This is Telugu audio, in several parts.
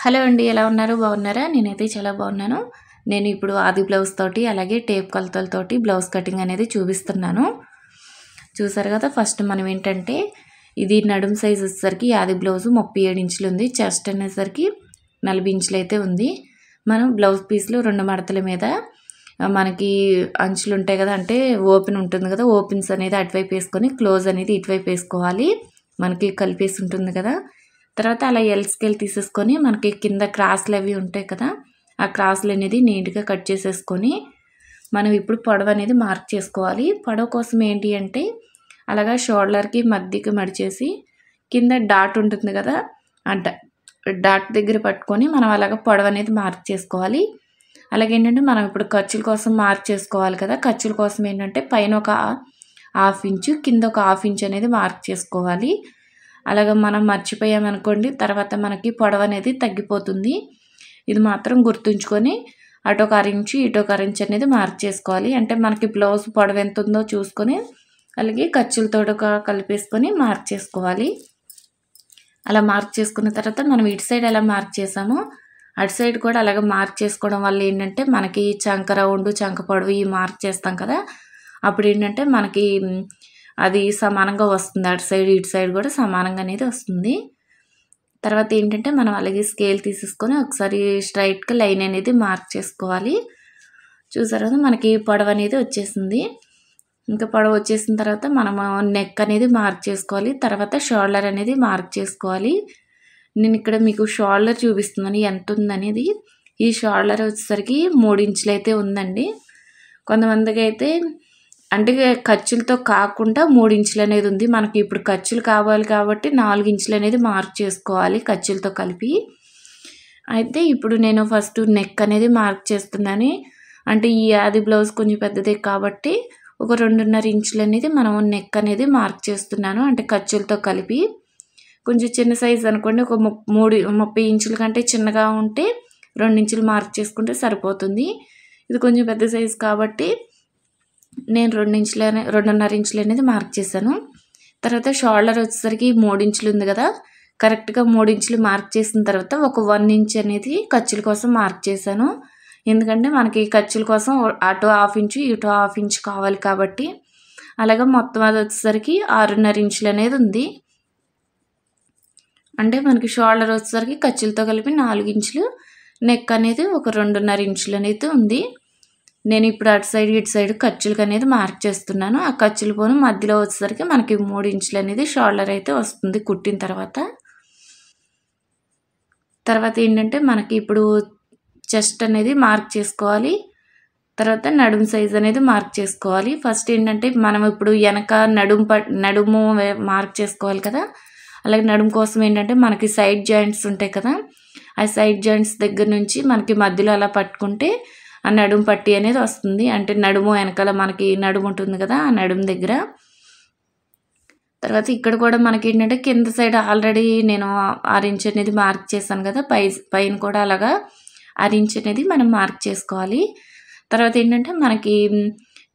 హలో అండి. ఎలా ఉన్నారు? బాగున్నారా? నేనైతే చాలా బాగున్నాను. నేను ఇప్పుడు ఆది బ్లౌజ్ తోటి అలాగే టేప్ కొలతలతోటి బ్లౌజ్ కటింగ్ అనేది చూపిస్తున్నాను. చూసారు కదా! ఫస్ట్ మనం ఏంటంటే ఇది నడుము సైజ్ వచ్చేసరికి ఆది బ్లౌజ్ 37 ఇంచులు ఉంది. చెస్ట్ అనేసరికి 40 ఇంచులు అయితే ఉంది. మనం బ్లౌజ్ పీస్‌లో 2 మడతల మీద మనకి అంచులు ఉంటాయి కదా! అంటే ఓపెన్ ఉంటుంది కదా! ఓపెన్స్ అనేది అటువైపు వేసుకొని క్లోజ్ అనేది ఇటువైపు వేసుకోవాలి. మనకి కలిపేసి ఉంటుంది కదా! తర్వాత అలా ఎల్ స్కేల్ తీసేసుకొని మనకి కింద క్రాస్లు అవి ఉంటాయి కదా! ఆ క్రాస్లు అనేది నీట్‌గా కట్ చేసేసుకొని మనం ఇప్పుడు పొడవు అనేది మార్క్ చేసుకోవాలి. పొడవు కోసం ఏంటి అంటే అలాగా షోల్డర్‌కి మధ్యకి మడిచేసి కింద డాట్ ఉంటుంది కదా! ఆ డాట్ దగ్గర పట్టుకొని మనం అలాగా పొడవు అనేది మార్క్ చేసుకోవాలి. అలాగే ఏంటంటే మనం ఇప్పుడు ఖర్చుల కోసం మార్క్ చేసుకోవాలి కదా! ఖర్చుల కోసం ఏంటంటే పైన ఒక హాఫ్ ఇంచు కింద ఒక హాఫ్ ఇంచ్ అనేది మార్క్ చేసుకోవాలి. అలాగ మనం మర్చిపోయామనుకోండి తర్వాత మనకి పొడవు అనేది తగ్గిపోతుంది. ఇది మాత్రం గుర్తుంచుకొని అటు ఒక అరించు ఇటు ఒక అరించు అనేది మార్క్ చేసుకోవాలి. అంటే మనకి బ్లౌజ్ పొడవు ఎంత ఉందో చూసుకొని అలాగే ఖర్చులతో కలిపేసుకొని మార్క్ చేసుకోవాలి. అలా మార్క్ చేసుకున్న తర్వాత మనం ఇటు సైడ్ ఎలా మార్క్ చేసామో అటు సైడ్ కూడా అలాగే మార్క్ చేసుకోవడం వల్ల ఏంటంటే మనకి చంక రౌండ్ చంక పొడవు ఈ మార్క్ చేస్తాం కదా! అప్పుడు ఏంటంటే మనకి అది సమానంగా వస్తుంది. అటు సైడ్ ఇటు సైడ్ కూడా సమానంగా అనేది వస్తుంది. తర్వాత ఏంటంటే మనం అలాగే స్కేల్ తీసేసుకొని ఒకసారి స్ట్రైట్‌గా లైన్ అనేది మార్క్ చేసుకోవాలి. చూసారు కదా! మనకి పొడవు అనేది వచ్చేసింది. ఇంకా పొడవు వచ్చేసిన తర్వాత మనము నెక్ అనేది మార్క్ చేసుకోవాలి. తర్వాత షోల్డర్ అనేది మార్క్ చేసుకోవాలి. నేను ఇక్కడ మీకు షోల్డర్ చూపిస్తున్నాను ఎంత ఉందనేది. ఈ షోల్డర్ వచ్చేసరికి 3 ఇంచులు అయితే ఉందండి. కొంతమందికి అయితే అంటే ఖర్చులతో కాకుండా 3 ఇంచులు అనేది ఉంది. మనకి ఇప్పుడు ఖర్చులు కావాలి కాబట్టి 4 ఇంచులు అనేది మార్క్ చేసుకోవాలి ఖర్చులతో కలిపి. అయితే ఇప్పుడు నేను ఫస్ట్ నెక్ అనేది మార్క్ చేస్తున్నాను. అంటే ఈ ఆది బ్లౌజ్ కొంచెం పెద్దదే కాబట్టి ఒక 2.5 ఇంచులు అనేది మనం నెక్ అనేది మార్క్ చేస్తున్నాను. అంటే ఖర్చులతో కలిపి. కొంచెం చిన్న సైజ్ అనుకోండి ఒక 30 ఇంచుల కంటే చిన్నగా ఉంటే 2 ఇంచులు మార్క్ చేసుకుంటే సరిపోతుంది. ఇది కొంచెం పెద్ద సైజ్ కాబట్టి నేను 2.5 ఇంచులు అనేది మార్క్ చేశాను. తర్వాత షోల్డర్ వచ్చేసరికి 3 ఇంచులు ఉంది కదా! కరెక్ట్‌గా 3 ఇంచులు మార్క్ చేసిన తర్వాత ఒక 1 ఇంచ్ అనేది ఖర్చుల కోసం మార్క్ చేశాను. ఎందుకంటే మనకి ఖర్చుల కోసం అటు హాఫ్ ఇంచు ఇటు హాఫ్ ఇంచ్ కావాలి కాబట్టి అలాగే మొత్తం అది వచ్చేసరికి 6.5 ఇంచులు అనేది ఉంది. అంటే మనకి షోల్డర్ వచ్చేసరికి ఖర్చులతో కలిపి 4 ఇంచులు నెక్ అనేది ఒక 2.5 ఇంచులు అనేది ఉంది. నేను ఇప్పుడు అటు సైడ్ ఇటు సైడ్ ఖర్చులకు అనేది మార్క్ చేస్తున్నాను. ఆ ఖర్చుల పోను మధ్యలో వచ్చేసరికి మనకి 3 ఇంచులు అనేది షోల్డర్ అయితే వస్తుంది కుట్టిన తర్వాత. తర్వాత ఏంటంటే మనకి ఇప్పుడు చెస్ట్ అనేది మార్క్ చేసుకోవాలి. తర్వాత నడుము సైజ్ అనేది మార్క్ చేసుకోవాలి. ఫస్ట్ ఏంటంటే మనం ఇప్పుడు వెనక నడుము మార్క్ చేసుకోవాలి కదా! అలాగే నడుము కోసం ఏంటంటే మనకి సైడ్ జాయింట్స్ ఉంటాయి కదా! ఆ సైడ్ జాయింట్స్ దగ్గర నుంచి మనకి మధ్యలో అలా పట్టుకుంటే ఆ నడుము పట్టి అనేది వస్తుంది. అంటే నడుము వెనకాల మనకి నడుము ఉంటుంది కదా! ఆ నడుము దగ్గర. తర్వాత ఇక్కడ కూడా మనకి ఏంటంటే కింద సైడ్ ఆల్రెడీ నేను 6 ఇంచ్ అనేది మార్క్ చేశాను కదా! పైన కూడా అలాగా 6 ఇంచ్ అనేది మనం మార్క్ చేసుకోవాలి. తర్వాత ఏంటంటే మనకి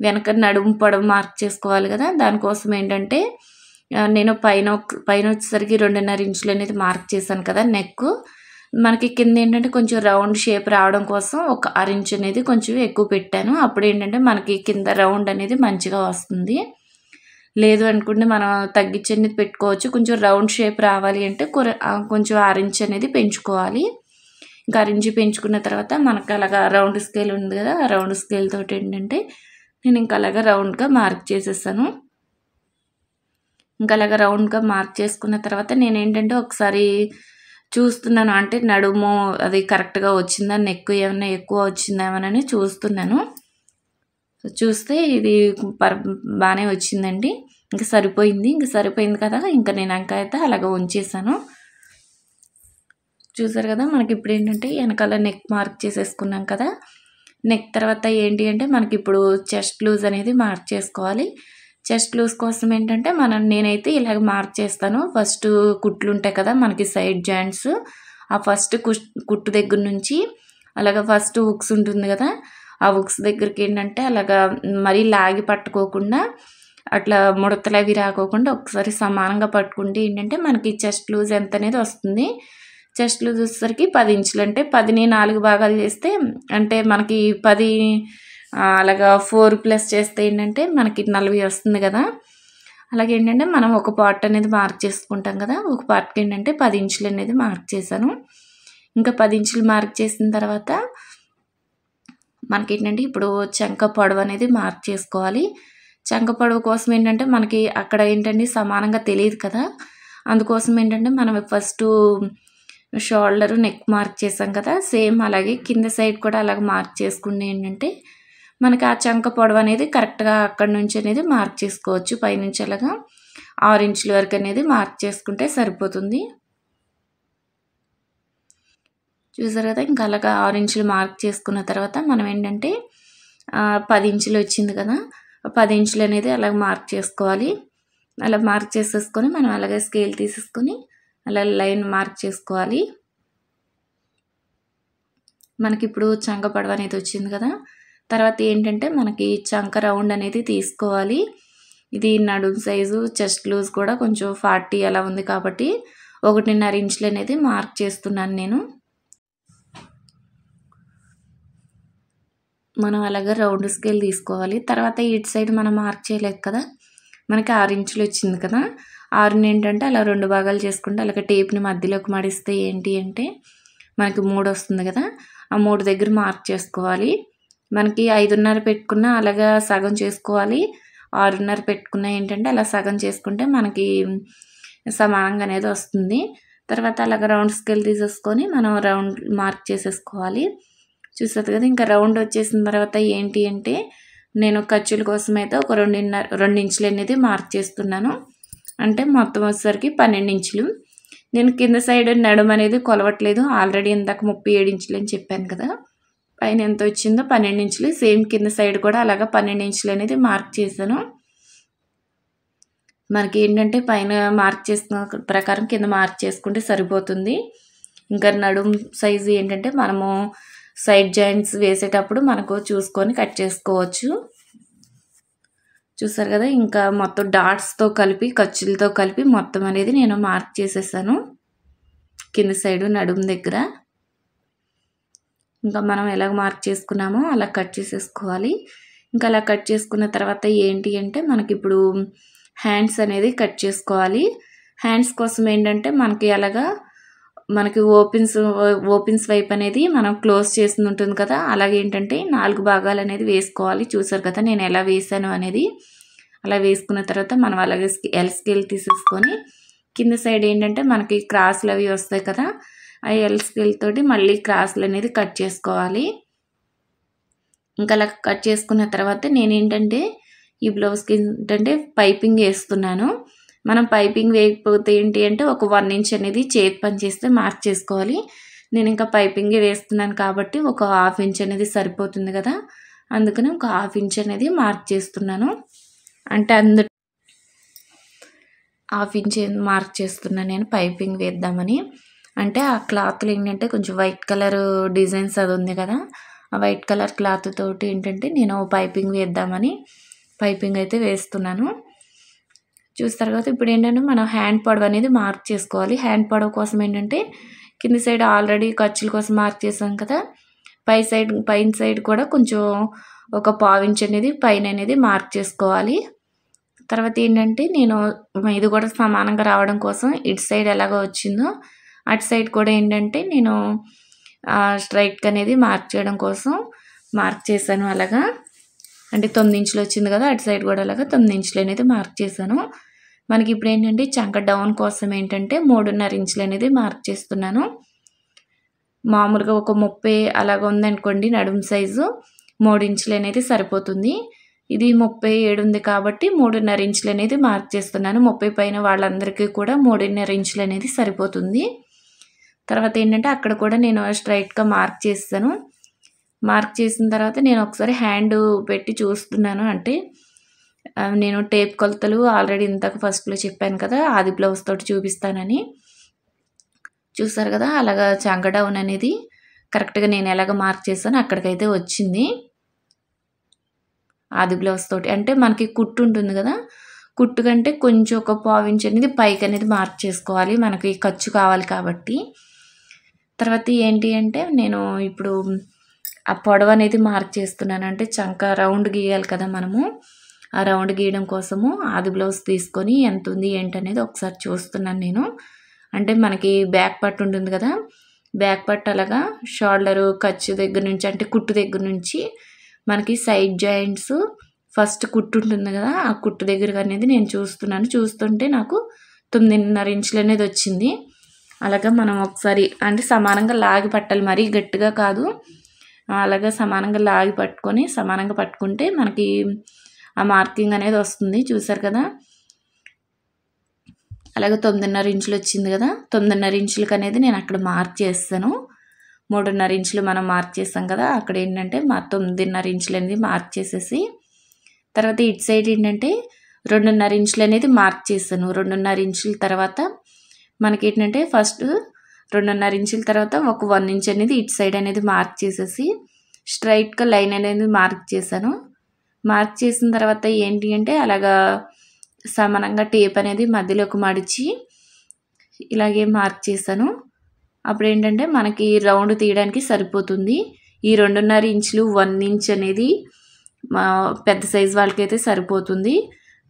వెనక నడుము పొడవు మార్క్ చేసుకోవాలి కదా! దానికోసం ఏంటంటే నేను పైన వచ్చేసరికి 2.5 ఇంచులు అనేది మార్క్ చేశాను కదా నెక్. మనకి కింద ఏంటంటే కొంచెం రౌండ్ షేప్ రావడం కోసం ఒక 6 ఇంచ్ అనేది కొంచెం ఎక్కువ పెట్టాను. అప్పుడు ఏంటంటే మనకి కింద రౌండ్ అనేది మంచిగా వస్తుంది. లేదు అనుకుంటే మనం తగ్గించి అనేది పెట్టుకోవచ్చు. కొంచెం రౌండ్ షేప్ రావాలి అంటే కొంచెం 6 ఇంచ్ అనేది పెంచుకోవాలి. ఇంకా 6 ఇంచ్ పెంచుకున్న తర్వాత మనకు అలాగా రౌండ్ స్కేల్ ఉంది కదా! ఆ రౌండ్ స్కేల్ తోటి ఏంటంటే నేను ఇంకా అలాగా రౌండ్‌గా మార్క్ చేసేసాను. ఇంకా అలాగా రౌండ్‌గా మార్క్ చేసుకున్న తర్వాత నేనేంటంటే ఒకసారి చూస్తున్నాను. అంటే నడుము అది కరెక్ట్‌గా వచ్చిందా? నెక్ ఏమన్నా ఎక్కువ వచ్చిందేమోనని చూస్తున్నాను. చూస్తే ఇది బాగానే వచ్చిందండి. ఇంక సరిపోయింది కదా! ఇంకా నేను అయితే అలాగ ఉంచేసాను. చూసారు కదా! మనకి ఇప్పుడు ఏంటంటే వెనకాల నెక్ మార్క్ చేసేసుకున్నాం కదా! నెక్ తర్వాత ఏంటి అంటే మనకి ఇప్పుడు చెస్ట్ లూజ్ అనేది మార్క్ చేసుకోవాలి. చెస్ట్ లూజ్ కోసం ఏంటంటే నేనైతే ఇలాగ మార్క్ చేస్తాను. ఫస్ట్ కుట్లు ఉంటాయి కదా! మనకి సైడ్ జాయింట్స్ ఆ ఫస్ట్ కుట్టు దగ్గర నుంచి అలాగా ఫస్ట్ హుక్స్ ఉంటుంది కదా! ఆ హుక్స్ దగ్గరికి ఏంటంటే అలాగా మరీ లాగి పట్టుకోకుండా అట్లా ముడతలు అవి రాకోకుండా ఒకసారి సమానంగా పట్టుకుంటే ఏంటంటే మనకి చెస్ట్ లూజ్ ఎంత అనేది వస్తుంది. చెస్ట్ లూజ్ వచ్చేసరికి 10 ఇంచులు, అంటే 10ని 4 భాగాలు చేస్తే అంటే మనకి 10 అలాగా 4+ చేస్తే ఏంటంటే మనకి 40 వస్తుంది కదా. అలాగే ఏంటంటే మనం ఒక పార్ట్ అనేది మార్క్ చేసుకుంటాం కదా, ఒక పార్ట్కి ఏంటంటే 10 ఇంచులు అనేది మార్క్ చేశాను. ఇంకా 10 ఇంచులు మార్క్ చేసిన తర్వాత మనకేంటంటే ఇప్పుడు చంక పొడవు అనేది మార్క్ చేసుకోవాలి. చంక పొడవు కోసం ఏంటంటే మనకి అక్కడ ఏంటంటే సమానంగా తెలియదు కదా, అందుకోసం ఏంటంటే మనం ఫస్ట్ షోల్డర్ నెక్ మార్క్ చేసాం కదా, సేమ్ అలాగే కింద సైడ్ కూడా అలాగ మార్క్ చేసుకుంటే ఏంటంటే మనకి ఆ చంక పొడవు అనేది కరెక్ట్గా అక్కడి నుంచి అనేది మార్క్ చేసుకోవచ్చు. పైనుంచి అలాగా 6 ఇంచుల వరకు అనేది మార్క్ చేసుకుంటే సరిపోతుంది. చూసారు కదా, ఇంకా అలాగా 6 ఇంచులు మార్క్ చేసుకున్న తర్వాత మనం ఏంటంటే 10 ఇంచులు వచ్చింది కదా, 10 ఇంచులు అనేది అలాగ మార్క్ చేసుకోవాలి. అలా మార్క్ చేసేసుకొని మనం అలాగే స్కేల్ తీసేసుకొని అలా లైన్ మార్క్ చేసుకోవాలి. మనకి ఇప్పుడు చంక పొడవు అనేది వచ్చింది కదా, తర్వాత ఏంటంటే మనకి చంక రౌండ్ అనేది తీసుకోవాలి. ఇది నడుము సైజు, చెస్ట్ లూజ్ కూడా కొంచెం 40 అలా ఉంది కాబట్టి 1.5 ఇంచులు అనేది మార్క్ చేస్తున్నాను నేను. మనం అలాగే రౌండ్ స్కేల్ తీసుకోవాలి. తర్వాత ఇటు సైడ్ మనం మార్క్ చేయలేదు కదా, మనకి 6 ఇంచులు వచ్చింది కదా, 6ని ఏంటంటే అలా 2 భాగాలు చేసుకుంటే అలాగే టేప్ని మధ్యలోకి మడిస్తే ఏంటి అంటే మనకి 3 వస్తుంది కదా, ఆ 3 దగ్గర మార్క్ చేసుకోవాలి. మనకి 5.5 పెట్టుకున్న అలాగా సగం చేసుకోవాలి, 6.5 పెట్టుకున్న ఏంటంటే అలా సగం చేసుకుంటే మనకి సమానంగా అనేది వస్తుంది. తర్వాత అలాగ రౌండ్ స్కేల్ తీసేసుకొని మనం రౌండ్ మార్క్ చేసేసుకోవాలి. చూసారు కదా, ఇంకా రౌండ్ వచ్చేసిన తర్వాత ఏంటి అంటే నేను ఖర్చుల కోసం అయితే ఒక 2 ఇంచులు అనేది మార్క్ చేస్తున్నాను. అంటే మొత్తం వచ్చేసరికి 12 ఇంచులు. నేను కింద సైడ్ నడుము అనేది కొలవట్లేదు, ఆల్రెడీ ఇందాక 37 ఇంచులు అని చెప్పాను కదా, పైన ఎంత వచ్చిందో 12 ఇంచులు, సేమ్ కింద సైడ్ కూడా అలాగా 12 ఇంచులు అనేది మార్క్ చేశాను. మనకి ఏంటంటే పైన మార్క్ చేసుకున్న ప్రకారం కింద మార్క్ చేసుకుంటే సరిపోతుంది. ఇంకా నడుము సైజు ఏంటంటే మనము సైడ్ జాయింట్స్ వేసేటప్పుడు మనకు చూసుకొని కట్ చేసుకోవచ్చు. చూసారు కదా, ఇంకా మొత్తం డాట్స్తో కలిపి ఖర్చులతో కలిపి మొత్తం అనేది నేను మార్క్ చేసేసాను కింద సైడు నడుము దగ్గర. ఇంకా మనం ఎలాగ మార్క్ చేసుకున్నామో అలా కట్ చేసేసుకోవాలి. ఇంకా అలా కట్ చేసుకున్న తర్వాత ఏంటి అంటే మనకి ఇప్పుడు హ్యాండ్స్ అనేది కట్ చేసుకోవాలి. హ్యాండ్స్ కోసం ఏంటంటే మనకి అలాగా మనకి ఓపెన్స్ వైపు అనేది మనం క్లోజ్ చేసి ఉంటుంది కదా, అలాగే ఏంటంటే 4 భాగాలు అనేది వేసుకోవాలి. చూసారు కదా నేను ఎలా వేసాను అనేది. అలా వేసుకున్న తర్వాత మనం అలాగే ఎల్ స్కేల్ తీసేసుకొని కింద సైడ్ ఏంటంటే మనకి క్రాస్లు అవి వస్తాయి కదా, ఆ ఎల్ స్కేల్ తోటి మళ్ళీ క్రాస్లు అనేది కట్ చేసుకోవాలి. ఇంకా అలా కట్ చేసుకున్న తర్వాత నేనేంటంటే ఈ బ్లౌజ్కి ఏంటంటే పైపింగ్ వేస్తున్నాను. మనం పైపింగ్ వేయకపోతే ఏంటి అంటే ఒక 1 ఇంచ్ అనేది చేతి పని చేస్తే మార్క్ చేసుకోవాలి. నేను ఇంకా పైపింగ్ వేస్తున్నాను కాబట్టి ఒక 1/2 ఇంచ్ అనేది సరిపోతుంది కదా, అందుకని ఒక 1/2 ఇంచ్ అనేది మార్క్ చేస్తున్నాను. అంటే 1/2 ఇంచ్ మార్క్ చేస్తున్నాను నేను పైపింగ్ వేద్దామని. అంటే ఆ క్లాత్లో ఏంటంటే కొంచెం వైట్ కలర్ డిజైన్స్ అది ఉంది కదా, ఆ వైట్ కలర్ క్లాత్ తోటి ఏంటంటే నేను పైపింగ్ వేద్దామని పైపింగ్ అయితే వేస్తున్నాను. చూస్తారు కదా, ఇప్పుడు ఏంటంటే మనం హ్యాండ్ పొడవు అనేది మార్క్ చేసుకోవాలి. హ్యాండ్ పొడవు కోసం ఏంటంటే కింద సైడ్ ఆల్రెడీ ఖర్చుల కోసం మార్క్ చేసాం కదా, పైన సైడ్ కూడా కొంచెం ఒక 1/4 ఇంచ్ అనేది పైన అనేది మార్క్ చేసుకోవాలి. తర్వాత ఏంటంటే నేను ఇది కూడా సమానంగా రావడం కోసం ఇటు సైడ్ ఎలాగో వచ్చిందో అటు సైడ్ కూడా ఏంటంటే నేను స్ట్రైట్గా అనేది మార్క్ చేయడం కోసం మార్క్ చేశాను. అలాగా అంటే 9 ఇంచులు వచ్చింది కదా, అటు సైడ్ కూడా అలాగా 9 ఇంచులు అనేది మార్క్ చేశాను. మనకి ఇప్పుడు ఏంటంటే చంక డౌన్ కోసం ఏంటంటే 3.5 ఇంచులు అనేది మార్క్ చేస్తున్నాను. మామూలుగా ఒక 30 అలాగ ఉందనుకోండి నడుము సైజు, 3 ఇంచులు అనేది సరిపోతుంది. ఇది 37 ఉంది కాబట్టి 3.5 ఇంచులు అనేది మార్క్ చేస్తున్నాను. 30 పైన వాళ్ళందరికీ కూడా 3.5 ఇంచులు అనేది సరిపోతుంది. తర్వాత ఏంటంటే అక్కడ కూడా నేను స్ట్రైట్గా మార్క్ చేస్తాను. మార్క్ చేసిన తర్వాత నేను ఒకసారి హ్యాండ్ పెట్టి చూస్తున్నాను. అంటే నేను టేప్ కొలతలు ఆల్రెడీ ఇంతకు ఫస్ట్లో చెప్పాను కదా, ఆది బ్లౌజ్ తోటి చూపిస్తానని. చూసారు కదా, అలాగా చంక డౌన్ అనేది కరెక్ట్గా నేను ఎలాగ మార్క్ చేశానో అక్కడికైతే వచ్చింది ఆది బ్లౌజ్ తోటి. అంటే మనకి కుట్టు ఉంటుంది కదా, కుట్టు కంటే కొంచెం ఒక 1/4 ఇంచ్ అనేది పైకి అనేది మార్క్ చేసుకోవాలి, మనకి ఖర్చు కావాలి కాబట్టి. తర్వాత ఏంటి అంటే నేను ఇప్పుడు ఆ పొడవు అనేది మార్క్ చేస్తున్నాను. అంటే చంక రౌండ్ గీయాలి కదా మనము. ఆ రౌండ్ గీయడం కోసము ఆది బ్లౌజ్ తీసుకొని ఎంత ఉంది ఏంటనేది ఒకసారి చూస్తున్నాను నేను. అంటే మనకి బ్యాక్ పార్ట్ ఉంటుంది కదా, బ్యాక్ పార్ట్ అలాగా షోల్డరు ఖర్చు దగ్గర నుంచి అంటే కుట్టు దగ్గర నుంచి మనకి సైడ్ జాయింట్స్ ఫస్ట్ కుట్టు ఉంటుంది కదా, ఆ కుట్టు దగ్గర అనేది నేను చూస్తున్నాను. చూస్తుంటే నాకు 9.5 ఇంచులు అనేది వచ్చింది. అలాగా మనం ఒకసారి అంటే సమానంగా లాగి పట్టాలి, మరీ గట్టిగా కాదు. అలాగా సమానంగా లాగి పట్టుకొని సమానంగా పట్టుకుంటే మనకి ఆ మార్కింగ్ అనేది వస్తుంది. చూసారు కదా, అలాగే 9.5 ఇంచులు వచ్చింది కదా. 9.5 ఇంచులకి అనేది నేను అక్కడ మార్క్ చేస్తాను. 3.5 ఇంచులు మనం మార్క్ చేస్తాం కదా, అక్కడ ఏంటంటే మా 9.5 ఇంచులు అనేది మార్క్ చేసేసి తర్వాత ఇటు సైడ్ ఏంటంటే 2.5 ఇంచులు అనేది మార్క్ చేస్తాను. 2.5 ఇంచుల తర్వాత మనకి ఏంటంటే ఫస్ట్ 2.5 ఇంచుల తర్వాత ఒక 1 ఇంచ్ అనేది ఇటు సైడ్ అనేది మార్క్ చేసేసి స్ట్రైట్గా లైన్ అనేది మార్క్ చేశాను. మార్క్ చేసిన తర్వాత ఏంటి అంటే అలాగా సమానంగా టేప్ అనేది మధ్యలోకి మడిచి ఇలాగే మార్క్ చేశాను. అప్పుడు ఏంటంటే మనకి రౌండ్ తీయడానికి సరిపోతుంది. ఈ 2.5 ఇంచులు 1 ఇంచ్ అనేది పెద్ద సైజు వాళ్ళకైతే సరిపోతుంది.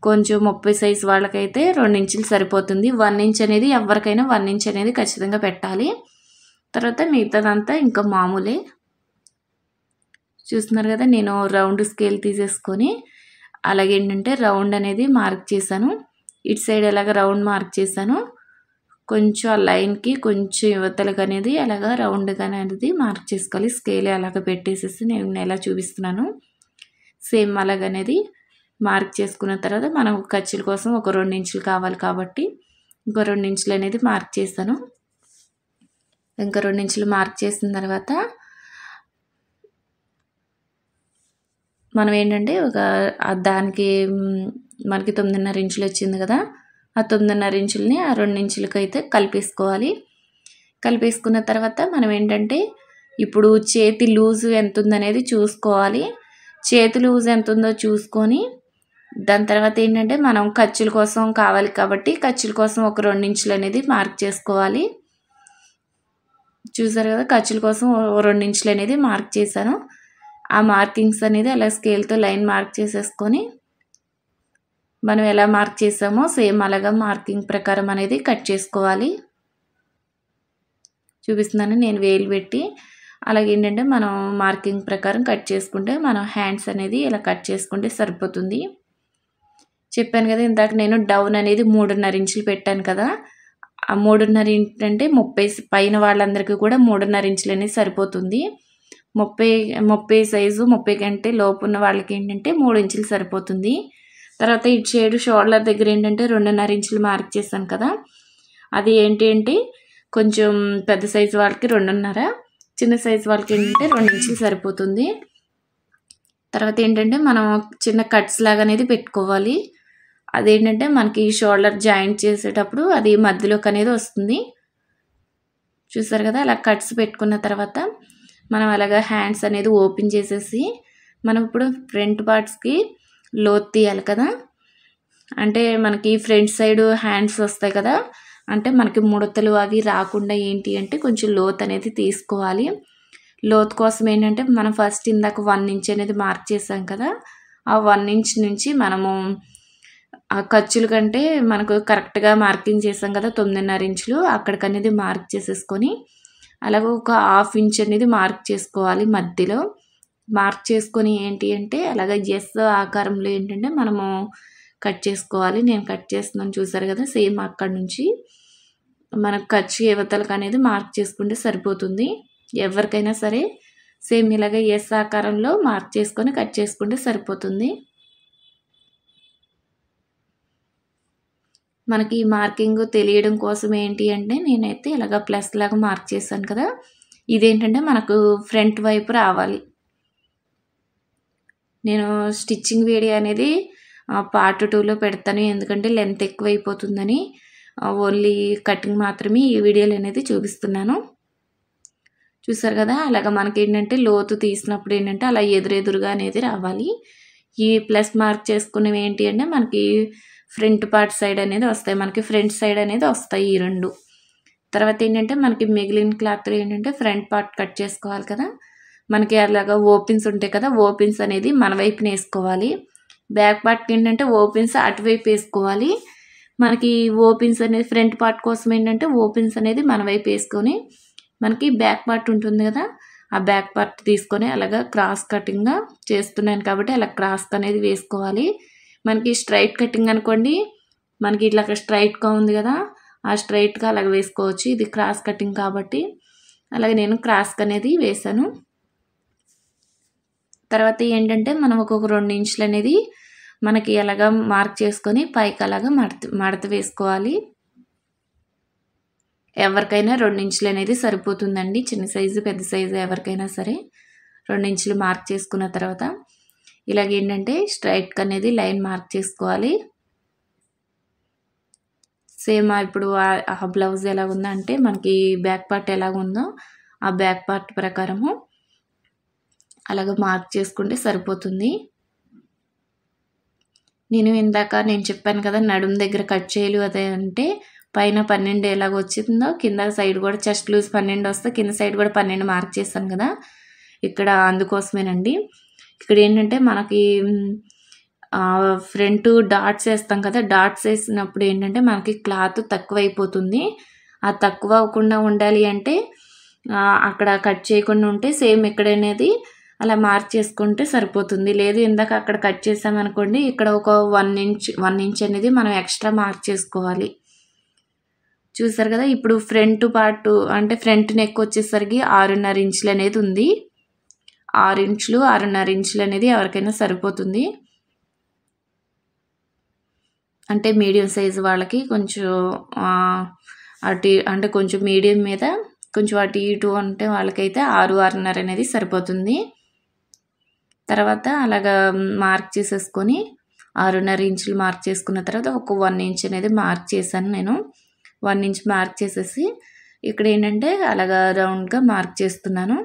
కొంచెం 30 సైజు వాళ్ళకైతే 2 ఇంచులు సరిపోతుంది. 1 ఇంచ్ అనేది ఎవరికైనా 1 ఇంచ్ అనేది ఖచ్చితంగా పెట్టాలి. తర్వాత మిగతాదంతా ఇంకా మామూలే. చూస్తున్నారు కదా, నేను రౌండ్ స్కేల్ తీసేసుకొని అలాగే ఏంటంటే రౌండ్ అనేది మార్క్ చేశాను. ఇటు సైడ్ ఎలాగ రౌండ్ మార్క్ చేశాను, కొంచెం ఆ లైన్కి కొంచెం యువతలకు అనేది అలాగా రౌండ్గా అనేది మార్క్ చేసుకోవాలి. స్కేల్ అలాగ పెట్టేసేసి నేను ఎలా చూపిస్తున్నాను సేమ్ అలాగనేది మార్క్ చేసుకున్న తర్వాత మనం ఖర్చుల కోసం ఒక 2 ఇంచులు కావాలి కాబట్టి ఇంకో 2 ఇంచులు అనేది మార్క్ చేశాను. ఇంకా 2 ఇంచులు మార్క్ చేసిన తర్వాత మనం ఏంటంటే దానికి మనకి 9.5 ఇంచులు వచ్చింది కదా, ఆ 9.5 ఇంచులని ఆ 2 ఇంచులకి అయితే కలిపేసుకోవాలి. కలిపేసుకున్న తర్వాత మనం ఏంటంటే ఇప్పుడు చేతి లూజు ఎంత ఉందనేది చూసుకోవాలి. చేతి లూజ్ ఎంత ఉందో చూసుకొని దాని తర్వాత ఏంటంటే మనం ఖర్చుల కోసం కావాలి కాబట్టి ఖర్చుల కోసం ఒక 2 ఇంచులు అనేది మార్క్ చేసుకోవాలి. చూసారు కదా, ఖర్చుల కోసం 2 ఇంచులు అనేది మార్క్ చేశాను. ఆ మార్కింగ్స్ అనేది అలా స్కేల్తో లైన్ మార్క్ చేసేసుకొని మనం ఎలా మార్క్ చేసామో సేమ్ అలాగా మార్కింగ్ ప్రకారం అనేది కట్ చేసుకోవాలి. చూపిస్తున్నాను నేను వేలు పెట్టి. అలాగే ఏంటంటే మనం మార్కింగ్ ప్రకారం కట్ చేసుకుంటే మనం హ్యాండ్స్ అనేది ఇలా కట్ చేసుకుంటే సరిపోతుంది. చెప్పాను కదా ఇందాక నేను డౌన్ అనేది 3.5 ఇంచులు పెట్టాను కదా, ఆ 3.5 ఏంటంటే 30 పైన వాళ్ళందరికీ కూడా 3.5 ఇంచులు అనేది సరిపోతుంది. 30 సైజు 30 కంటే లోపు ఉన్న వాళ్ళకి ఏంటంటే 3 ఇంచులు సరిపోతుంది. తర్వాత ఇటు సైడ్ షోల్డర్ దగ్గర ఏంటంటే 2.5 ఇంచులు మార్క్ చేశాను కదా, అది ఏంటి అంటే కొంచెం పెద్ద సైజు వాళ్ళకి 2.5, చిన్న సైజు వాళ్ళకి ఏంటంటే 2 ఇంచులు సరిపోతుంది. తర్వాత ఏంటంటే మనం చిన్న కట్స్ లాగా అనేది పెట్టుకోవాలి. అదేంటంటే మనకి షోల్డర్ జాయింట్ చేసేటప్పుడు అది మధ్యలోకి అనేది వస్తుంది. చూసారు కదా, అలా కట్స్ పెట్టుకున్న తర్వాత మనం అలాగా హ్యాండ్స్ అనేది ఓపెన్ చేసేసి మనం ఇప్పుడు ఫ్రంట్ పార్ట్స్కి లోతు తీయాలి కదా. అంటే మనకి ఫ్రంట్ సైడ్ హ్యాండ్స్ వస్తాయి కదా, అంటే మనకి ముడతలు అవి రాకుండా ఏంటి అంటే కొంచెం లోతు అనేది తీసుకోవాలి. లోతు కోసం ఏంటంటే మనం ఫస్ట్ ఇందాక 1 ఇంచ్ అనేది మార్క్ చేసాం కదా, ఆ 1 ఇంచ్ నుంచి మనము ఆ ఖర్చుల కంటే మనకు కరెక్ట్గా మార్కింగ్ చేసాం కదా 9.5 ఇంచులు, అక్కడికి అనేది మార్క్ చేసేసుకొని అలాగే ఒక 1/2 ఇంచ్ అనేది మార్క్ చేసుకోవాలి. మధ్యలో మార్క్ చేసుకొని ఏంటి అంటే అలాగే ఎస్ ఆకారంలో ఏంటంటే మనము కట్ చేసుకోవాలి. నేను కట్ చేస్తున్నాను చూసారు కదా, సేమ్ అక్కడ నుంచి మనకు ఖర్చు యువతలకు అనేది మార్క్ చేసుకుంటే సరిపోతుంది. ఎవరికైనా సరే సేమ్ ఇలాగే ఎస్ ఆకారంలో మార్క్ చేసుకొని కట్ చేసుకుంటే సరిపోతుంది. మనకి ఈ మార్కింగ్ తెలియడం కోసం ఏంటి అంటే నేనైతే ఇలాగ ప్లస్ లాగా మార్క్ చేశాను కదా, ఇదేంటంటే మనకు ఫ్రంట్ వైపు రావాలి. నేను స్టిచ్చింగ్ వీడియో అనేది పార్ట్ 2లో పెడతాను, ఎందుకంటే లెంత్ ఎక్కువైపోతుందని ఓన్లీ కటింగ్ మాత్రమే ఈ వీడియోలు అనేది చూపిస్తున్నాను. చూసారు కదా, అలాగ మనకి ఏంటంటే లోతు తీసినప్పుడు ఏంటంటే అలా ఎదురెదురుగా అనేది రావాలి. ఈ ప్లస్ మార్క్ చేసుకునేవి ఏంటి అంటే మనకి ఫ్రంట్ పార్ట్ సైడ్ అనేది వస్తాయి, మనకి ఫ్రంట్ సైడ్ అనేది వస్తాయి ఈ 2. తర్వాత ఏంటంటే మనకి మిగిలిన క్లాత్లో ఏంటంటే ఫ్రంట్ పార్ట్ కట్ చేసుకోవాలి కదా, మనకి అలాగా ఓపెన్స్ ఉంటాయి కదా, ఓపెన్స్ అనేది మన వైపున వేసుకోవాలి. బ్యాక్ పార్ట్కి ఏంటంటే ఓపెన్స్ అటువైపు వేసుకోవాలి. మనకి ఓపెన్స్ అనేది ఫ్రంట్ పార్ట్ కోసం ఏంటంటే ఓపెన్స్ అనేది మన వైపు వేసుకొని మనకి బ్యాక్ పార్ట్ ఉంటుంది కదా, ఆ బ్యాక్ పార్ట్ తీసుకొని అలాగా క్రాస్ కటింగ్గా చేస్తున్నాను కాబట్టి అలా క్రాస్ అనేది వేసుకోవాలి. మనకి స్ట్రైట్ కటింగ్ అనుకోండి, మనకి ఇట్లా స్ట్రైట్గా ఉంది కదా, ఆ స్ట్రైట్గా అలాగ వేసుకోవచ్చు. ఇది క్రాస్ కటింగ్ కాబట్టి అలాగే నేను క్రాస్ అనేది వేసాను. తర్వాత ఏంటంటే మనం ఒక్కొక్క 2 ఇంచులు అనేది మనకి అలాగా మార్క్ చేసుకొని పైకి అలాగా మడత వేసుకోవాలి. ఎవరికైనా 2 ఇంచులు అనేది సరిపోతుందండి, చిన్న సైజు పెద్ద సైజు ఎవరికైనా సరే 2 ఇంచులు మార్క్ చేసుకున్న తర్వాత ఇలాగేంటంటే స్ట్రైట్గా అనేది లైన్ మార్క్ చేసుకోవాలి. సేమ్ ఇప్పుడు ఆ బ్లౌజ్ ఎలా ఉందంటే మనకి బ్యాక్ పార్ట్ ఎలా ఉందో ఆ బ్యాక్ పార్ట్ ప్రకారము అలాగ మార్క్ చేసుకుంటే సరిపోతుంది. నేను చెప్పాను కదా, నడుము దగ్గర కట్ చేయలు అదే అంటే పైన 12 ఎలాగ వచ్చిందో కింద సైడ్ కూడా చెస్ట్ లూజ్ 12 వస్తే కింద సైడ్ కూడా 12 మార్క్ చేశాను కదా, ఇక్కడ అందుకోసమేనండి. ఇక్కడ ఏంటంటే మనకి ఫ్రంట్ డాట్స్ వేస్తాం కదా, డాట్స్ వేసినప్పుడు ఏంటంటే మనకి క్లాత్ తక్కువ అయిపోతుంది. ఆ తక్కువ అవ్వకుండా ఉండాలి అంటే అక్కడ కట్ చేయకుండా ఉంటే సేమ్ ఇక్కడ అనేది అలా మార్క్ చేసుకుంటే సరిపోతుంది. లేదు ఇందాక అక్కడ కట్ చేసామనుకోండి, ఇక్కడ ఒక 1 ఇంచ్ అనేది మనం ఎక్స్ట్రా మార్క్ చేసుకోవాలి. చూసారు కదా, ఇప్పుడు ఫ్రంట్ పార్ట్ అంటే ఫ్రంట్ నెక్ వచ్చేసరికి 6.5 ఇంచులు అనేది ఉంది. 6 ఇంచులు 6.5 ఇంచులు అనేది ఎవరికైనా సరిపోతుంది. అంటే మీడియం సైజు వాళ్ళకి కొంచెం అటు అంటే కొంచెం మీడియం మీద కొంచెం అటు ఇటు అంటే వాళ్ళకైతే 6.5 అనేది సరిపోతుంది. తర్వాత అలాగా మార్క్ చేసేసుకొని 6.5 ఇంచులు మార్క్ చేసుకున్న తర్వాత ఒక 1 ఇంచ్ అనేది మార్క్ చేశాను నేను. 1 ఇంచ్ మార్క్ చేసేసి ఇక్కడ ఏంటంటే అలాగా రౌండ్గా మార్క్ చేస్తున్నాను.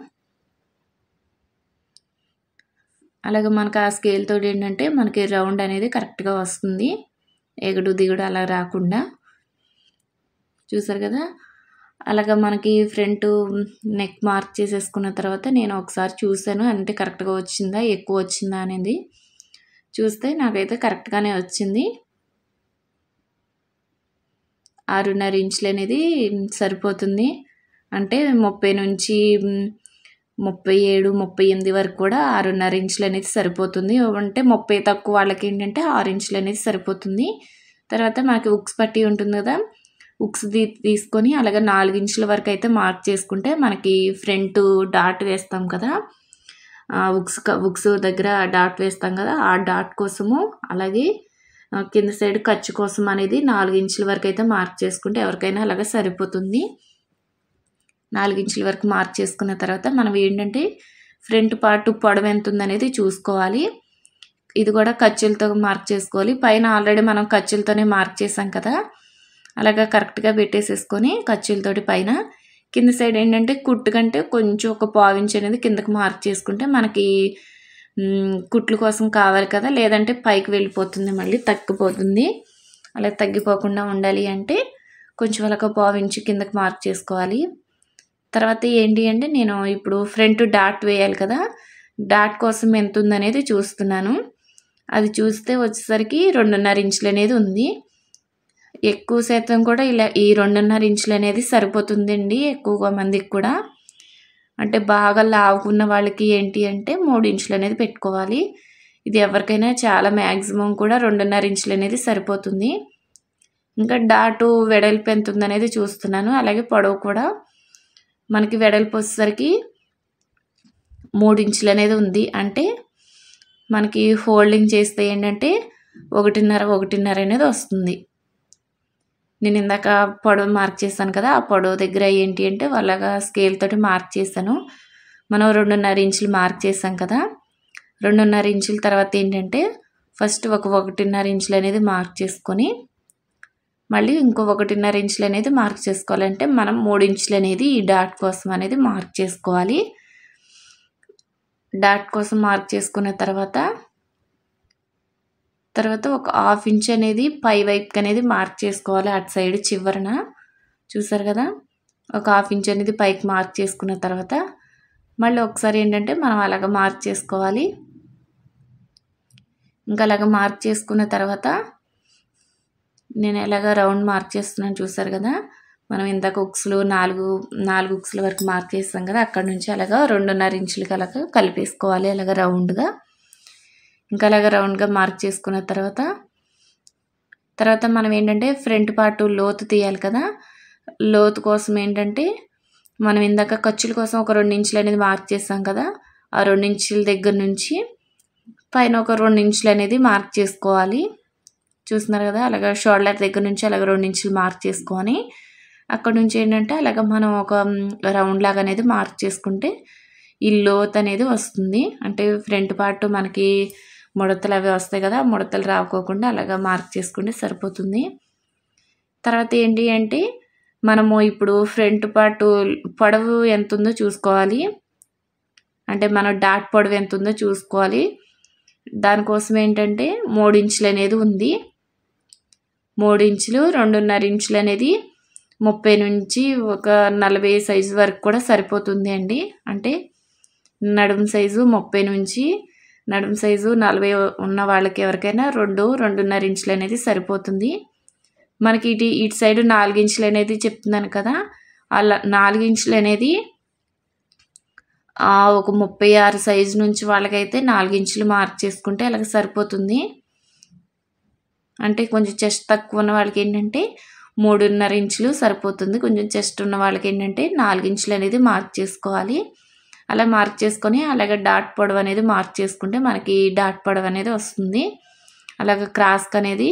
అలాగే మనకు ఆ స్కేల్ తోటి ఏంటంటే మనకి రౌండ్ అనేది కరెక్ట్గా వస్తుంది, ఎగుడు దిగుడు అలా రాకుండా. చూసారు కదా, అలాగా మనకి ఫ్రంట్ నెక్ మార్క్ చేసేసుకున్న తర్వాత నేను ఒకసారి చూసాను అంటే కరెక్ట్గా వచ్చిందా ఎక్కువ వచ్చిందా అనేది. చూస్తే నాకైతే కరెక్ట్గానే వచ్చింది. 6.5 ఇంచులు అనేది సరిపోతుంది. అంటే 30 నుంచి 37, 38 వరకు కూడా 6.5 ఇంచులు అనేది సరిపోతుంది. అంటే 30 తక్కువ వాళ్ళకి ఏంటంటే 6 ఇంచులు అనేది సరిపోతుంది. తర్వాత మనకి ఉక్స్ పట్టీ ఉంటుంది కదా, ఉక్స్ తీసుకొని అలాగే 4 ఇంచుల వరకు అయితే మార్క్ చేసుకుంటే మనకి ఫ్రంట్ డాట్ వేస్తాం కదా, ఉక్స్ దగ్గర డాట్ వేస్తాం కదా, ఆ డాట్ కోసము అలాగే కింద సైడ్ ఖర్చు కోసం అనేది 4 ఇంచుల వరకు అయితే మార్క్ చేసుకుంటే ఎవరికైనా అలాగే సరిపోతుంది. 4 ఇంచుల వరకు మార్క్ చేసుకున్న తర్వాత మనం ఏంటంటే ఫ్రంట్ పార్ట్ పొడవు ఎంత ఉందనేది చూసుకోవాలి. ఇది కూడా ఖర్చులతో మార్క్ చేసుకోవాలి. పైన ఆల్రెడీ మనం ఖర్చులతోనే మార్క్ చేసాం కదా, అలాగా కరెక్ట్గా పెట్టేసేసుకొని ఖర్చులతోటి పైన కింద సైడ్ ఏంటంటే కుట్టు కంటే కొంచెం ఒక 1/4 ఇంచ్ అనేది కిందకి మార్క్ చేసుకుంటే మనకి కుట్లు కోసం కావాలి కదా, లేదంటే పైకి వెళ్ళిపోతుంది మళ్ళీ తగ్గిపోతుంది. అలా తగ్గిపోకుండా ఉండాలి అంటే కొంచెం అలాగ 1/4 ఇంచ్ కిందకి మార్క్ చేసుకోవాలి. తర్వాత ఏంటి అంటే నేను ఇప్పుడు ఫ్రంట్ డాట్ వేయాలి కదా, డాట్ కోసం ఎంత ఉందనేది చూస్తున్నాను. అది చూస్తే వచ్చేసరికి 2.5 ఇంచులు అనేది ఉంది. ఎక్కువ శాతం కూడా ఇలా ఈ 2.5 ఇంచులు అనేది సరిపోతుందండి ఎక్కువ మందికి కూడా. అంటే బాగా లావుకున్న వాళ్ళకి ఏంటి అంటే 3 ఇంచులు అనేది పెట్టుకోవాలి. ఇది ఎవరికైనా చాలా మ్యాక్సిమం కూడా 2.5 ఇంచులు అనేది సరిపోతుంది. ఇంకా డాటు వెడల్పు ఎంత ఉందనేది చూస్తున్నాను. అలాగే పొడవు కూడా మనకి వెడల్పు వచ్చేసరికి 3 ఇంచులు అనేది ఉంది. అంటే మనకి ఫోల్డింగ్ చేస్తే ఏంటంటే 1.5 అనేది వస్తుంది. నేను ఇందాక పొడవు మార్క్ చేశాను కదా, ఆ పొడవు దగ్గర ఏంటి అంటే అలాగా స్కేల్ తోటి మార్క్ చేశాను. మనం 2.5 ఇంచులు మార్క్ చేసాం కదా, 2.5 ఇంచుల తర్వాత ఏంటంటే ఫస్ట్ ఒక 1.5 ఇంచులు అనేది మార్క్ చేసుకొని మళ్ళీ ఇంకో 1.5 ఇంచులు అనేది మార్క్ చేసుకోవాలంటే మనం 3 ఇంచులు అనేది ఈ డాట్ కోసం అనేది మార్క్ చేసుకోవాలి. డాట్ కోసం మార్క్ చేసుకున్న తర్వాత ఒక 1/2 ఇంచ్ అనేది పై వైపుకి అనేది మార్క్ చేసుకోవాలి అటు సైడ్ చివరన. చూసారు కదా, ఒక హాఫ్ ఇంచ్ అనేది పైకి మార్క్ చేసుకున్న తర్వాత మళ్ళీ ఒకసారి ఏంటంటే మనం అలాగ మార్క్ చేసుకోవాలి. ఇంకా అలాగ మార్క్ చేసుకున్న తర్వాత నేను ఎలాగ రౌండ్ మార్క్ చేస్తున్నాను చూసారు కదా. మనం ఇందాక ఉక్స్లు 4 ఉక్స్ల వరకు మార్క్ చేస్తాం కదా, అక్కడ నుంచి అలాగా 2.5 ఇంచులకి అలాగా కలిపేసుకోవాలి అలాగ రౌండ్గా. ఇంకా అలాగ రౌండ్గా మార్క్ చేసుకున్న తర్వాత మనం ఏంటంటే ఫ్రంట్ పార్ట్ లోతు తీయాలి కదా. లోతు కోసం ఏంటంటే మనం ఇందాక ఖర్చుల కోసం ఒక 2 ఇంచులు అనేది మార్క్ చేస్తాం కదా, ఆ 2 ఇంచుల దగ్గర నుంచి పైన ఒక 2 ఇంచులు అనేది మార్క్ చేసుకోవాలి. చూస్తున్నారు కదా, అలాగ షోల్డర్ దగ్గర నుంచి అలాగ 2 ఇంచులు మార్క్ చేసుకొని అక్కడ నుంచి ఏంటంటే అలాగ మనం ఒక రౌండ్ లాగా అనేది మార్క్ చేసుకుంటే ఈ లోత్ అనేది వస్తుంది. అంటే ఫ్రంట్ పార్ట్ మనకి ముడతలు అవి వస్తాయి కదా, ముడతలు రాకోకుండా అలాగ మార్క్ చేసుకుంటే సరిపోతుంది. తర్వాత ఏంటి అంటే మనము ఇప్పుడు ఫ్రంట్ పార్ట్ పొడవు ఎంత ఉందో చూసుకోవాలి. అంటే మన డాట్ పొడవు ఎంత ఉందో చూసుకోవాలి. దానికోసం ఏంటంటే 3 ఇంచులు అనేది ఉంది. 3 ఇంచులు 2.5 ఇంచులు అనేది 30 నుంచి ఒక 40 సైజు వరకు కూడా సరిపోతుంది అండి. అంటే నడుము సైజు 30 నుంచి నడుము సైజు 40 ఉన్న వాళ్ళకి ఎవరికైనా 2.5 ఇంచులు అనేది సరిపోతుంది. మనకి ఇటు సైడ్ 4 ఇంచులు అనేది చెప్తున్నాను కదా, అలా 4 ఇంచులు అనేది ఒక 36 సైజు నుంచి వాళ్ళకైతే 4 ఇంచులు మార్క్ చేసుకుంటే అలాగ సరిపోతుంది. అంటే కొంచెం చెస్ట్ తక్కువ ఉన్న వాళ్ళకి ఏంటంటే 3.5 ఇంచులు సరిపోతుంది. కొంచెం చెస్ట్ ఉన్న వాళ్ళకి ఏంటంటే 4 ఇంచులు అనేది మార్క్ చేసుకోవాలి. అలా మార్క్ చేసుకొని అలాగే డాట్ పొడవు అనేది మార్క్ చేసుకుంటే మనకి డాట్ పొడవు అనేది వస్తుంది. అలాగ క్రాస్కి అనేది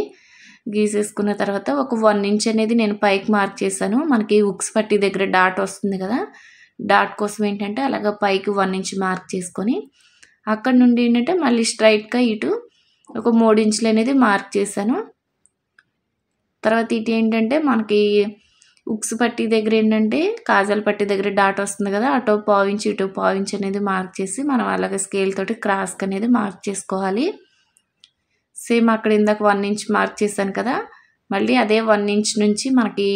గీసేసుకున్న తర్వాత ఒక 1 ఇంచ్ అనేది నేను పైకి మార్క్ చేశాను. మనకి ఉక్స్ పట్టి దగ్గర డాట్ వస్తుంది కదా, డాట్ కోసం ఏంటంటే అలాగ పైకి 1 ఇంచ్ మార్క్ చేసుకొని అక్కడ నుండి ఏంటంటే మళ్ళీ స్ట్రైట్గా ఇటు ఒక 3 ఇంచులు అనేది మార్క్ చేశాను. తర్వాత ఇటు ఏంటంటే మనకి ఉక్స్ పట్టి దగ్గర ఏంటంటే కాజల్ పట్టి దగ్గర డాట్ వస్తుంది కదా, అటు 1/4 ఇంచ్ ఇటు 1/4 ఇంచ్ అనేది మార్క్ చేసి మనం అలాగే స్కేల్ తోటి క్రాస్కి అనేది మార్క్ చేసుకోవాలి. సేమ్ అక్కడ ఇందాక 1 ఇంచ్ మార్క్ చేశాను కదా, మళ్ళీ అదే 1 ఇంచ్ నుంచి మనకి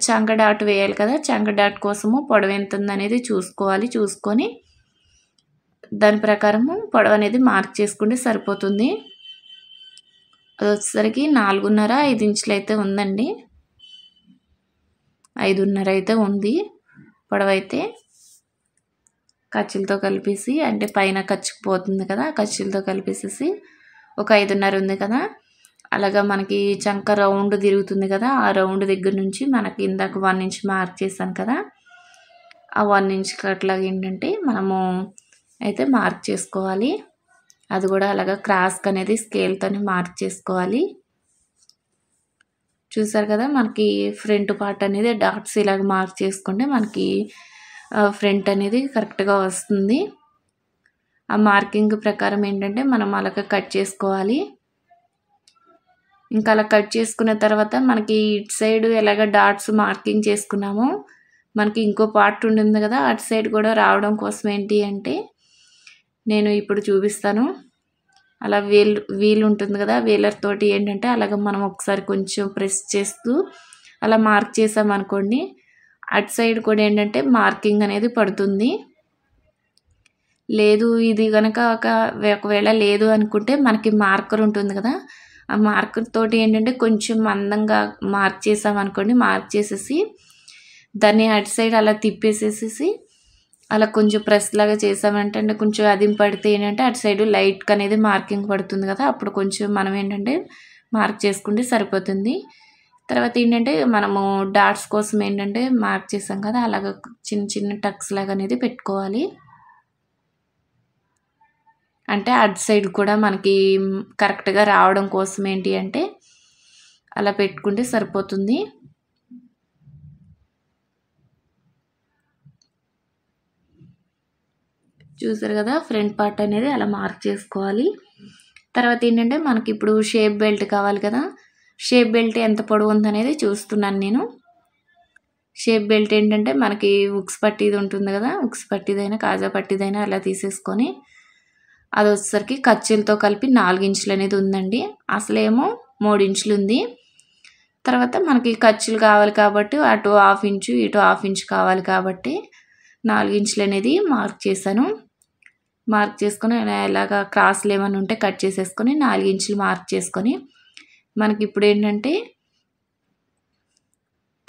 చంక డాట్ వేయాలి కదా, చంక డాట్ కోసము పొడవు ఎంత ఉందనేది చూసుకోవాలి. చూసుకొని దాని ప్రకారము పొడవు అనేది మార్క్ చేసుకుంటే సరిపోతుంది. అది వచ్చేసరికి 4.5 ఇంచులు అయితే ఉందండి. 5.5 అయితే ఉంది పొడవు అయితే. ఖర్చులతో కలిపేసి అంటే పైన ఖర్చుకు పోతుంది కదా, ఖర్చులతో కలిపేసేసి ఒక 5.5 ఉంది కదా, అలాగా మనకి చంక రౌండ్ తిరుగుతుంది కదా, ఆ రౌండ్ దగ్గర నుంచి మనకి ఇందాక 1 ఇంచ్ మార్క్ చేశాను కదా, ఆ 1 ఇంచ్కి అట్లాగా ఏంటంటే మనము అయితే మార్క్ చేసుకోవాలి. అది కూడా అలాగా క్రాస్కి అనేది స్కేల్తోని మార్క్ చేసుకోవాలి. చూసారు కదా, మనకి ఫ్రంట్ పార్ట్ అనేది డాట్స్ ఇలాగ మార్క్ చేసుకుంటే మనకి ఫ్రంట్ అనేది కరెక్ట్గా వస్తుంది. ఆ మార్కింగ్ ప్రకారం ఏంటంటే మనం అలాగ కట్ చేసుకోవాలి. ఇంకా అలా కట్ చేసుకున్న తర్వాత మనకి ఇటు సైడ్ ఎలాగ డాట్స్ మార్కింగ్ చేసుకున్నామో మనకి ఇంకో పార్ట్ ఉంటుంది కదా, అటు సైడ్ కూడా రావడం కోసం ఏంటి అంటే నేను ఇప్పుడు చూపిస్తాను. అలా వీల్ ఉంటుంది కదా, వీలర్ తోటి ఏంటంటే అలాగ మనం ఒకసారి కొంచెం ప్రెస్ చేస్తూ అలా మార్క్ చేసామనుకోండి, అటు సైడ్ కూడా ఏంటంటే మార్కింగ్ అనేది పడుతుంది. లేదు ఇది కనుక ఒకవేళ లేదు అనుకుంటే మనకి మార్కర్ ఉంటుంది కదా, ఆ మార్కర్ తోటి ఏంటంటే కొంచెం మందంగా మార్క్ చేసామనుకోండి, మార్క్ చేసేసి దాన్ని అటు సైడ్ అలా తిప్పేసేసి అలా కొంచెం ప్రెస్ లాగా చేసామంటే అంటే కొంచెం అదిం పడితే ఏంటంటే అటు సైడ్ లైట్గా అనేది మార్కింగ్ పడుతుంది కదా, అప్పుడు కొంచెం మనం ఏంటంటే మార్క్ చేసుకుంటే సరిపోతుంది. తర్వాత ఏంటంటే మనము డాట్స్ కోసం ఏంటంటే మార్క్ చేసాం కదా, అలాగ చిన్న చిన్న టక్స్ లాగా అనేది పెట్టుకోవాలి. అంటే అటు సైడ్ కూడా మనకి కరెక్ట్గా రావడం కోసం ఏంటి అంటే అలా పెట్టుకుంటే సరిపోతుంది. చూసారు కదా, ఫ్రంట్ పార్ట్ అనేది అలా మార్క్ చేసుకోవాలి. తర్వాత ఏంటంటే మనకి ఇప్పుడు షేప్ బెల్ట్ కావాలి కదా, షేప్ బెల్ట్ ఎంత పొడవు ఉందనేది చూస్తున్నాను నేను. షేప్ బెల్ట్ ఏంటంటే మనకి ఉక్స్ పట్టిది ఉంటుంది కదా, ఉక్స్ పట్టిదైనా కాజా పట్టిదైనా అలా తీసేసుకొని అది వచ్చేసరికి ఖర్చులతో కలిపి 4 ఇంచులు అనేది ఉందండి. అసలేమో 3 ఇంచులు ఉంది. తర్వాత మనకి ఖర్చులు కావాలి కాబట్టి అటు 1/2 ఇంచు ఇటు 1/2 ఇంచు కావాలి కాబట్టి 4 ఇంచులు అనేది మార్క్ చేశాను. మార్క్ చేసుకొని ఇలాగా క్రాస్లు ఏమైనా ఉంటే కట్ చేసేసుకొని 4 ఇంచులు మార్క్ చేసుకొని మనకి ఇప్పుడు ఏంటంటే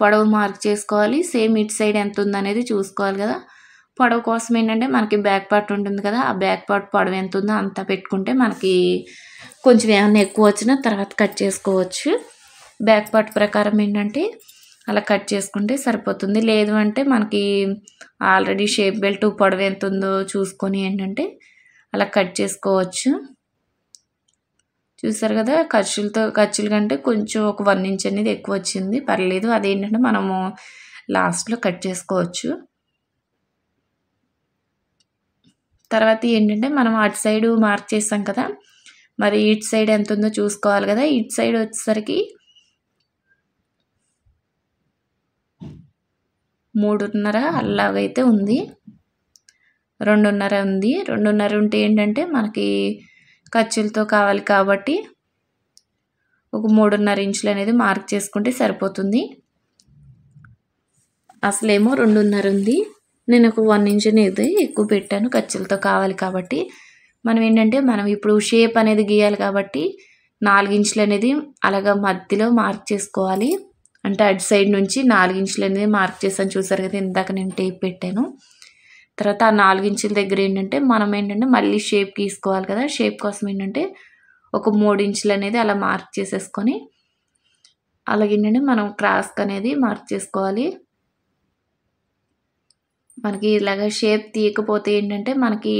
పొడవు మార్క్ చేసుకోవాలి. సేమ్ ఇటు సైడ్ ఎంత ఉందనేది చూసుకోవాలి కదా. పొడవు కోసం ఏంటంటే మనకి బ్యాక్ పార్ట్ ఉంటుంది కదా, ఆ బ్యాక్ పార్ట్ పొడవు ఎంత ఉందో అంత పెట్టుకుంటే మనకి కొంచెం ఏమైనా ఎక్కువ వచ్చినా తర్వాత కట్ చేసుకోవచ్చు. బ్యాక్ పార్ట్ ప్రకారం ఏంటంటే అలా కట్ చేసుకుంటే సరిపోతుంది. లేదు అంటే మనకి ఆల్రెడీ షేప్ బెల్ట్ పొడవు ఎంత ఉందో చూసుకొని ఏంటంటే అలా కట్ చేసుకోవచ్చు. చూసారు కదా, ఖర్చుల కంటే కొంచెం ఒక 1 ఇంచ్ అనేది ఎక్కువ వచ్చింది, పర్లేదు. అదేంటంటే మనము లాస్ట్లో కట్ చేసుకోవచ్చు. తర్వాత ఏంటంటే మనం అటు సైడు మార్క్ చేసాం కదా, మరి ఇటు సైడ్ ఎంత ఉందో చూసుకోవాలి కదా. ఇటు సైడ్ వచ్చేసరికి 3.5 అలాగైతే ఉంది, 2.5 ఉంది. 2.5 ఉంటే ఏంటంటే మనకి ఖర్చులతో కావాలి కాబట్టి ఒక 3.5 ఇంచులు అనేది మార్క్ చేసుకుంటే సరిపోతుంది. అసలేమో 2.5 ఉంది, నేను ఒక 1 ఇంచ్ అనేది ఎక్కువ పెట్టాను ఖర్చులతో కావాలి కాబట్టి. మనం ఏంటంటే మనం ఇప్పుడు షేప్ అనేది గీయాలి కాబట్టి 4 ఇంచులు అనేది అలాగా మధ్యలో మార్క్ చేసుకోవాలి. అంటే అటు సైడ్ నుంచి 4 ఇంచులు అనేది మార్క్ చేశాను. చూసారు కదా, ఇందాక నేను టేప్ పెట్టాను. తర్వాత ఆ 4 ఇంచుల దగ్గర ఏంటంటే మనం ఏంటంటే మళ్ళీ షేప్ గీసుకోవాలి కదా. షేప్ కోసం ఏంటంటే ఒక 3 ఇంచులు అనేది అలా మార్క్ చేసేసుకొని అలాగేంటంటే మనం క్రాస్కి అనేది మార్క్ చేసుకోవాలి. మనకి ఇలాగ షేప్ తీయకపోతే ఏంటంటే మనకి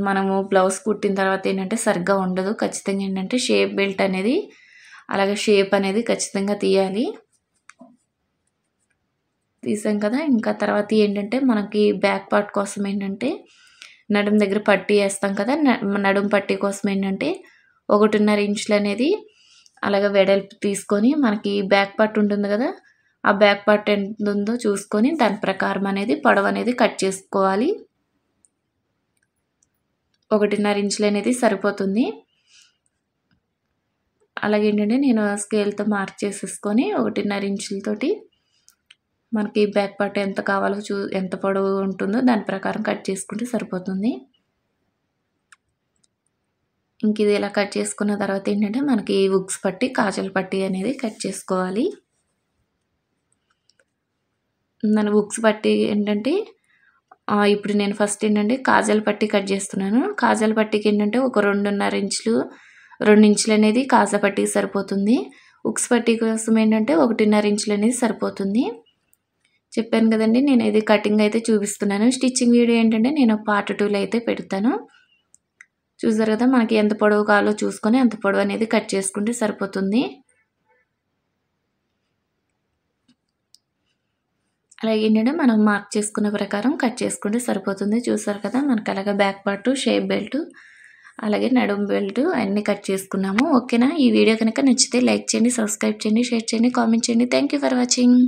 మనము బ్లౌజ్ కుట్టిన తర్వాత ఏంటంటే సరిగ్గా ఉండదు. ఖచ్చితంగా ఏంటంటే షేప్ బెల్ట్ అనేది అలాగే షేప్ అనేది ఖచ్చితంగా తీయాలి. తీసాం కదా. ఇంకా తర్వాత ఏంటంటే మనకి బ్యాక్ పార్ట్ కోసం ఏంటంటే నడుము దగ్గర పట్టీ వేస్తాం కదా, నడుము పట్టీ కోసం ఏంటంటే 1.5 ఇంచులు అనేది అలాగ వెడల్పు తీసుకొని మనకి బ్యాక్ పార్ట్ ఉంటుంది కదా, ఆ బ్యాక్ పార్ట్ ఎంత ఉందో చూసుకొని దాని ప్రకారం అనేది పొడవు అనేది కట్ చేసుకోవాలి. 1.5 ఇంచులు అనేది సరిపోతుంది. అలాగే ఏంటంటే నేను స్కేల్తో మార్క్ చేసేసుకొని 1.5 ఇంచులతోటి మనకి బ్యాక్ పార్ట్ ఎంత కావాలో ఎంత పొడవు ఉంటుందో దాని ప్రకారం కట్ చేసుకుంటే సరిపోతుంది. ఇంక ఇది ఇలా కట్ చేసుకున్న తర్వాత ఏంటంటే మనకి ఉక్స్ పట్టి కాజల్ పట్టి అనేది కట్ చేసుకోవాలి. మన ఉక్స్ పట్టి ఏంటంటే ఇప్పుడు నేను ఫస్ట్ ఏంటంటే కాజల్ పట్టి కట్ చేస్తున్నాను. కాజల్ పట్టికి ఏంటంటే ఒక 2.5 ఇంచులు 2 ఇంచులు అనేది కాజా పట్టికి సరిపోతుంది. ఉక్స్ పట్టి కోసం ఏంటంటే 1.5 ఇంచులు అనేది సరిపోతుంది. చెప్పాను కదండి, నేను ఇది కటింగ్ అయితే చూపిస్తున్నాను. స్టిచ్చింగ్ వీడియో ఏంటంటే నేను పార్ట్ 2లో అయితే పెడతాను. చూసారు కదా, మనకి ఎంత పొడవు కావాలో చూసుకొని అంత పొడవు అనేది కట్ చేసుకుంటే సరిపోతుంది. అలాగే ఏంటంటే మనం మార్క్ చేసుకున్న ప్రకారం కట్ చేసుకుంటే సరిపోతుంది. చూసారు కదా, మనకి అలాగే బ్యాక్ పార్ట్, షేప్ బెల్ట్, అలాగే నడుము బెల్ట్ అన్నీ కట్ చేసుకున్నాము. ఓకేనా. ఈ వీడియో కనుక నచ్చితే లైక్ చేయండి, సబ్స్క్రైబ్ చేయండి, షేర్ చేయండి, కామెంట్ చేయండి. Thank you for watching.